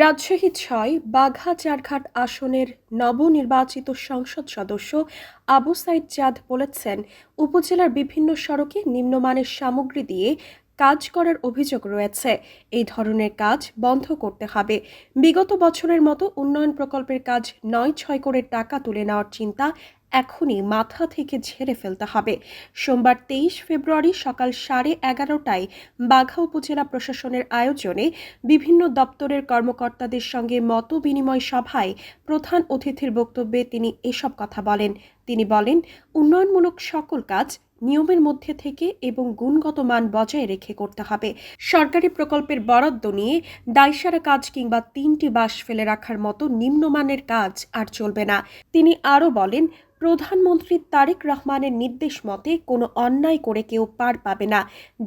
রাজশাহী ৬ বাঘা চারঘাট আসনের নবনির্বাচিত সংসদ সদস্য আবু সাইদ চাঁদ বলেছেন, উপজেলার বিভিন্ন সড়কে নিম্নমানের সামগ্রী দিয়ে কাজ করার অভিযোগ রয়েছে। এই ধরনের কাজ বন্ধ করতে হবে। বিগত বছরের মতো উন্নয়ন প্রকল্পের কাজ ৯-৬ করে টাকা তুলে নেওয়ার চিন্তা এখনই মাথা থেকে ঝেড়ে ফেলতে হবে। সোমবার ২৩ ফেব্রুয়ারি সকাল 11:30টায় বাঘা উপজেলা প্রশাসনের আয়োজনে বিভিন্ন দপ্তরের কর্মকর্তাদের সঙ্গে মতবিনিময় সভায় প্রধান অতিথির বক্তব্যে তিনি এসব কথা বলেন। তিনি বলেন, উন্নয়নমূলক সকল কাজ নিয়মের মধ্যে থেকে এবং গুণগত মান বজায় রেখে করতে হবে। সরকারি প্রকল্পের বরাদ্দ নিয়ে দায়সারা কাজ কিংবা ৩টি বাঁশ ফেলে রাখার মতো নিম্নমানের কাজ আর চলবে না। তিনি আরও বলেন, প্রধানমন্ত্রী তারেক রহমানের নির্দেশ মতে কোনো অন্যায় করে কেউ পার পাবে না।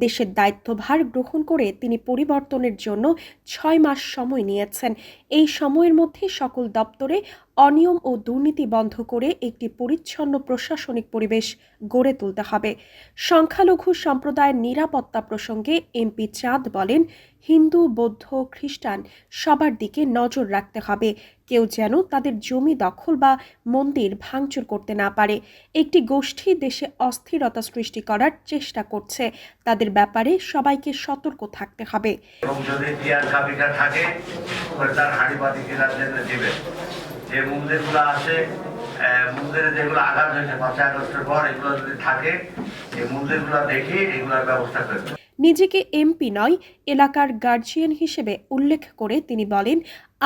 দেশের দায়িত্বভার গ্রহণ করে তিনি পরিবর্তনের জন্য ৬ মাস সময় নিয়েছেন। এই সময়ের মধ্যে সকল দপ্তরে অনিয়ম ও দুর্নীতি বন্ধ করে একটি পরিচ্ছন্ন প্রশাসনিক পরিবেশ গড়ে তুলতে হবে। সংখ্যালঘু সম্প্রদায়ের নিরাপত্তা প্রসঙ্গে এমপি চাঁদ বলেন, হিন্দু, বৌদ্ধ, খ্রিস্টান সবার দিকে নজর রাখতে হবে। কেউ যেন তাদের জমি দখল বা মন্দির ভাঙচুর করতে না পারে। একটি গোষ্ঠী দেশে অস্থিরতা সৃষ্টি করার চেষ্টা করছে, তাদের ব্যাপারে সবাইকে সতর্ক থাকতে হবে। যে মন্দিরগুলো আছে, মন্দিরে যেগুলো আঘাত হয়েছে ৫ই আগস্টের পর, এগুলো যদি থাকে এই মন্দিরগুলো দেখে এগুলোর ব্যবস্থা করবে। নিজেকে এমপি নয়, এলাকার গার্জিয়ান হিসেবে উল্লেখ করে তিনি বলেন,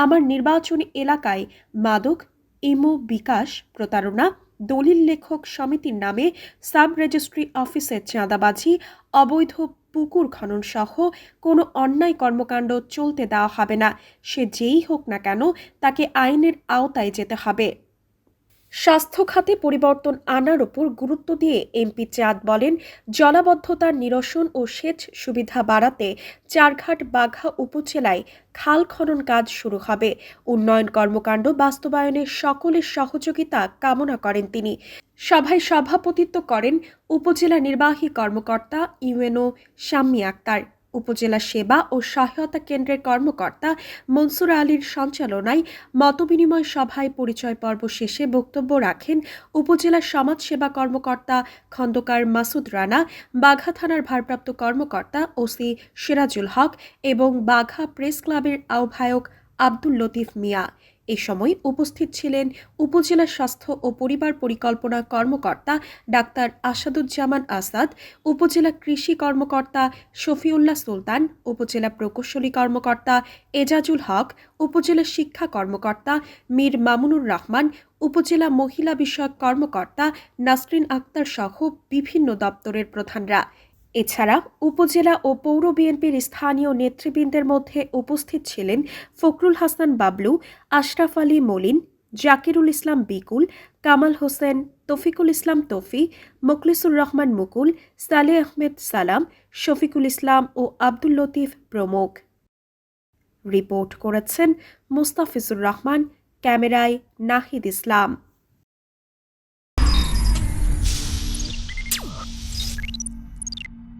আমার নির্বাচনী এলাকায় মাদক, ইমো বিকাশ, প্রতারণা, দলিল লেখক সমিতির নামে সাব রেজিস্ট্রি অফিসে চাঁদাবাজি, অবৈধ পুকুর খনন সহ কোনো অন্যায় কর্মকাণ্ড চলতে দেওয়া হবে না। সে যেই হোক না কেন, তাকে আইনের আওতায় যেতে হবে। স্বাস্থ্য খাতে পরিবর্তন আনার উপর গুরুত্ব দিয়ে এমপি চাঁদ বলেন, জলাবদ্ধতা নিরসন ও সেচ সুবিধা বাড়াতে চারঘাট বাঘা উপজেলায় খাল খনন কাজ শুরু হবে। উন্নয়ন কর্মকাণ্ড বাস্তবায়নে সকলের সহযোগিতা কামনা করেন তিনি। সভায় সভাপতিত্ব করেন উপজেলা নির্বাহী কর্মকর্তা ইউএনও শাম্মী আক্তার। উপজেলা সেবা ও সহায়তা কেন্দ্রের কর্মকর্তা মনসুর আলীর সঞ্চালনায় মতবিনিময় সভায় পরিচয় পর্ব শেষে বক্তব্য রাখেন উপজেলা সমাজসেবা কর্মকর্তা খন্দকার মাসুদ রানা, বাঘা থানার ভারপ্রাপ্ত কর্মকর্তা ওসি সিরাজুল হক এবং বাঘা প্রেস ক্লাবের আহ্বায়ক আব্দুল লতিফ মিয়া। এ সময় উপস্থিত ছিলেন উপজেলা স্বাস্থ্য ও পরিবার পরিকল্পনা কর্মকর্তা ডাক্তার আসাদুজ্জামান আসাদ, উপজেলা কৃষি কর্মকর্তা শফিউল্লাহ সুলতান, উপজেলা প্রকৌশলী কর্মকর্তা এজাজুল হক, উপজেলা শিক্ষা কর্মকর্তা মীর মামুনুর রহমান, উপজেলা মহিলা বিষয়ক কর্মকর্তা নাসরিন আক্তার সহ বিভিন্ন দপ্তরের প্রধানরা। এছাড়া উপজেলা ও পৌর বিএনপির স্থানীয় নেতৃবৃন্দের মধ্যে উপস্থিত ছিলেন ফখরুল হাসান বাবলু, আশরাফ আলী মলিন, জাকিরুল ইসলাম বিকুল, কামাল হোসেন, তৌফিকুল ইসলাম তৌফি, মোখলিসুর রহমান মুকুল, সালেহ আহমেদ সালাম, শফিকুল ইসলাম ও আব্দুল লতিফ প্রমুখ। রিপোর্ট করেছেন মুস্তাফিজুর রহমান, ক্যামেরায় নাহিদ ইসলাম।